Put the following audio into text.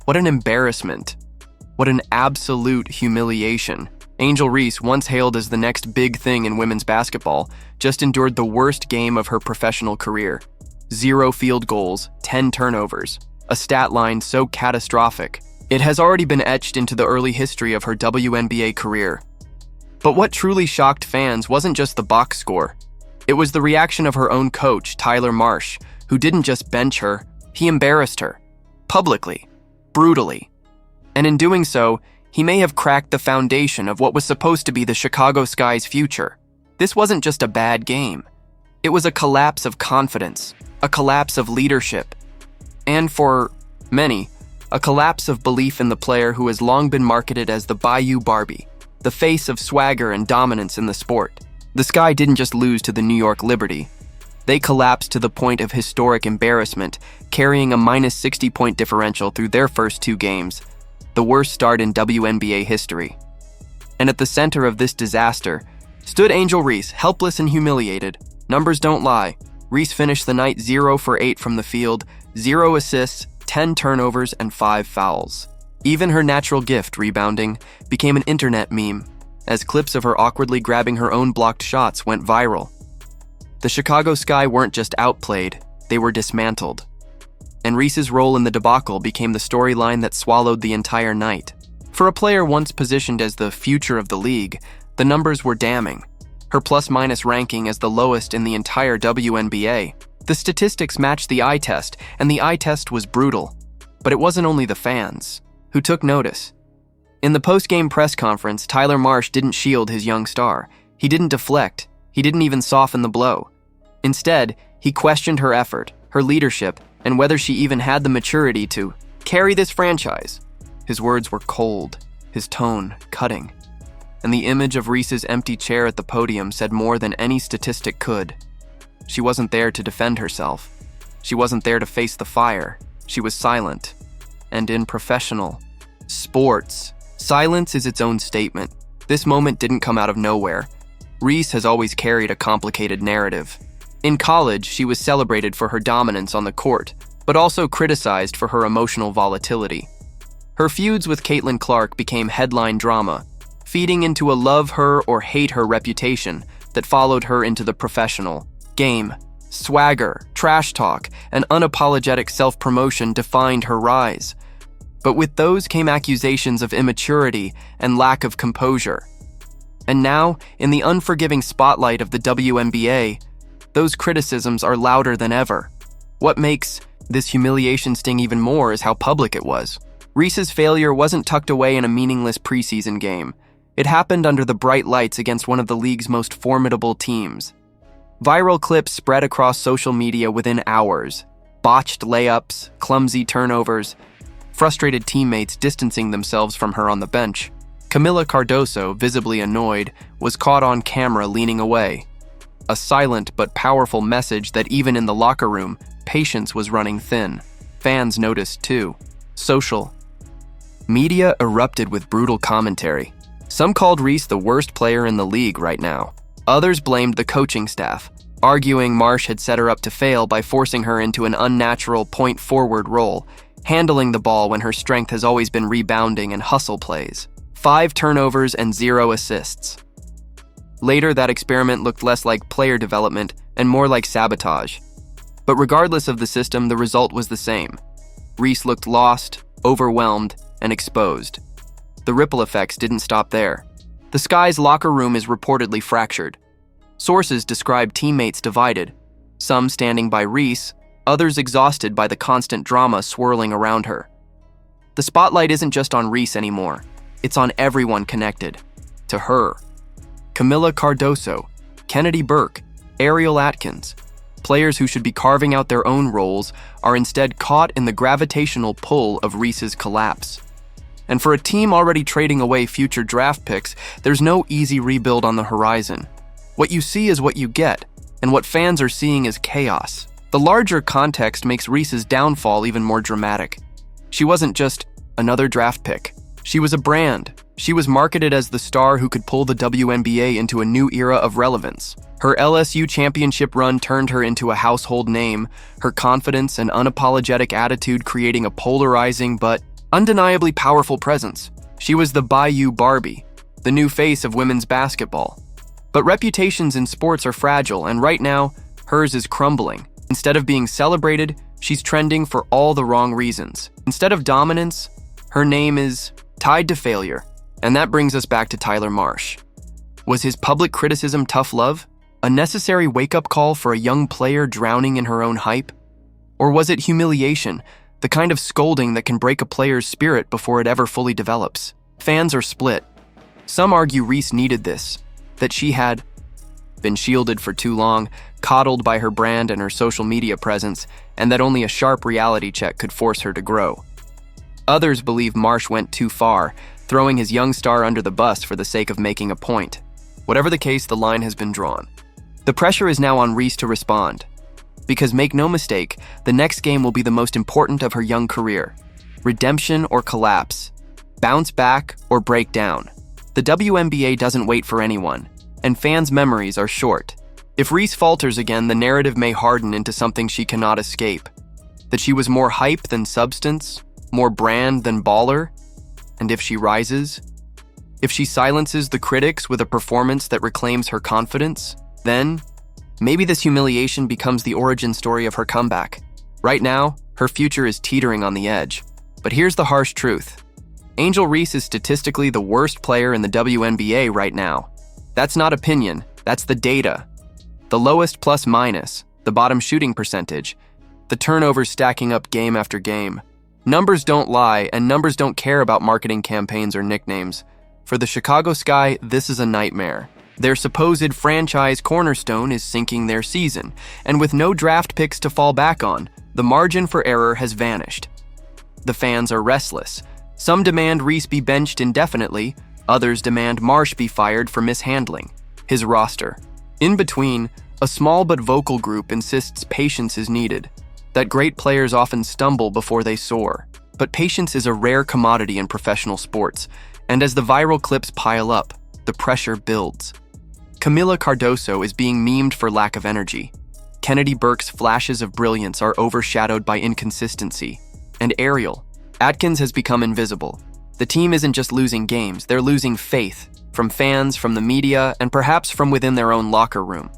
What an embarrassment. What an absolute humiliation. Angel Reese, once hailed as the next big thing in women's basketball, just endured the worst game of her professional career. 0 field goals, 10 turnovers. A stat line so catastrophic, it has already been etched into the early history of her WNBA career. But what truly shocked fans wasn't just the box score. It was the reaction of her own coach, Tyler Marsh, who didn't just bench her, he embarrassed her. Publicly. Brutally. And in doing so, he may have cracked the foundation of what was supposed to be the Chicago Sky's future. This wasn't just a bad game. It was a collapse of confidence, a collapse of leadership, and for many, a collapse of belief in the player who has long been marketed as the Bayou Barbie, the face of swagger and dominance in the sport. The Sky didn't just lose to the New York Liberty. They collapsed to the point of historic embarrassment, carrying a minus 60-point differential through their first 2 games, the worst start in WNBA history. And at the center of this disaster stood Angel Reese, helpless and humiliated. Numbers don't lie. Reese finished the night 0 for 8 from the field, 0 assists, 10 turnovers, and 5 fouls. Even her natural gift, rebounding, became an internet meme, as clips of her awkwardly grabbing her own blocked shots went viral. The Chicago Sky weren't just outplayed, they were dismantled. And Reese's role in the debacle became the storyline that swallowed the entire night. For a player once positioned as the future of the league, the numbers were damning. Her plus-minus ranking as the lowest in the entire WNBA. The statistics matched the eye test, and the eye test was brutal. But it wasn't only the fans who took notice. In the post-game press conference, Tyler Marsh didn't shield his young star. He didn't deflect. He didn't even soften the blow. Instead, he questioned her effort, her leadership, and whether she even had the maturity to carry this franchise. His words were cold, his tone cutting. And the image of Reese's empty chair at the podium said more than any statistic could. She wasn't there to defend herself. She wasn't there to face the fire. She was silent. And in professional sports, silence is its own statement. This moment didn't come out of nowhere. Reese has always carried a complicated narrative. In college, she was celebrated for her dominance on the court, but also criticized for her emotional volatility. Her feuds with Caitlin Clark became headline drama, feeding into a love her or hate her reputation that followed her into the professional game. Swagger, trash talk, and unapologetic self-promotion defined her rise. But with those came accusations of immaturity and lack of composure. And now, in the unforgiving spotlight of the WNBA, those criticisms are louder than ever. What makes this humiliation sting even more is how public it was. Reese's failure wasn't tucked away in a meaningless preseason game. It happened under the bright lights against one of the league's most formidable teams. Viral clips spread across social media within hours. Botched layups, clumsy turnovers, frustrated teammates distancing themselves from her on the bench. Camila Cardoso, visibly annoyed, was caught on camera leaning away. A silent but powerful message that even in the locker room, patience was running thin. Fans noticed too. Social media erupted with brutal commentary. Some called Reese the worst player in the league right now. Others blamed the coaching staff, arguing Marsh had set her up to fail by forcing her into an unnatural point-forward role, handling the ball when her strength has always been rebounding and hustle plays. 5 turnovers and 0 assists. Later, that experiment looked less like player development and more like sabotage. But regardless of the system, the result was the same. Reese looked lost, overwhelmed, and exposed. The ripple effects didn't stop there. The Sky's locker room is reportedly fractured. Sources describe teammates divided, some standing by Reese, others exhausted by the constant drama swirling around her. The spotlight isn't just on Reese anymore. It's on everyone connected to her. Camila Cardoso, Kennedy Burke, Ariel Atkins. Players who should be carving out their own roles are instead caught in the gravitational pull of Reese's collapse. And for a team already trading away future draft picks, there's no easy rebuild on the horizon. What you see is what you get, and what fans are seeing is chaos. The larger context makes Reese's downfall even more dramatic. She wasn't just another draft pick. She was a brand. She was marketed as the star who could pull the WNBA into a new era of relevance. Her LSU championship run turned her into a household name, her confidence and unapologetic attitude creating a polarizing but undeniably powerful presence. She was the Bayou Barbie, the new face of women's basketball. But reputations in sports are fragile, and right now, hers is crumbling. Instead of being celebrated, she's trending for all the wrong reasons. Instead of dominance, her name is tied to failure. And that brings us back to Tyler Marsh. Was his public criticism tough love? A necessary wake-up call for a young player drowning in her own hype? Or was it humiliation, the kind of scolding that can break a player's spirit before it ever fully develops? Fans are split. Some argue Reese needed this, that she had been shielded for too long, coddled by her brand and her social media presence, and that only a sharp reality check could force her to grow. Others believe Marsh went too far, throwing his young star under the bus for the sake of making a point. Whatever the case, the line has been drawn. The pressure is now on Reese to respond. Because make no mistake, the next game will be the most important of her young career. Redemption or collapse. Bounce back or break down. The WNBA doesn't wait for anyone, and fans' memories are short. If Reese falters again, the narrative may harden into something she cannot escape. That she was more hype than substance, more brand than baller. And if she rises, if she silences the critics with a performance that reclaims her confidence, then maybe this humiliation becomes the origin story of her comeback. Right now, her future is teetering on the edge. But here's the harsh truth. Angel Reese is statistically the worst player in the WNBA right now. That's not opinion, that's the data. The lowest plus minus, the bottom shooting percentage, the turnovers stacking up game after game. Numbers don't lie, and numbers don't care about marketing campaigns or nicknames. For the Chicago Sky, this is a nightmare. Their supposed franchise cornerstone is sinking their season, and with no draft picks to fall back on, the margin for error has vanished. The fans are restless. Some demand Reese be benched indefinitely, others demand Marsh be fired for mishandling his roster. In between, a small but vocal group insists patience is needed, that great players often stumble before they soar. But patience is a rare commodity in professional sports, and as the viral clips pile up, the pressure builds. Camila Cardoso is being memed for lack of energy. Kennedy Burke's flashes of brilliance are overshadowed by inconsistency. And Ariel, Atkins has become invisible. The team isn't just losing games, they're losing faith, from fans, from the media, and perhaps from within their own locker room.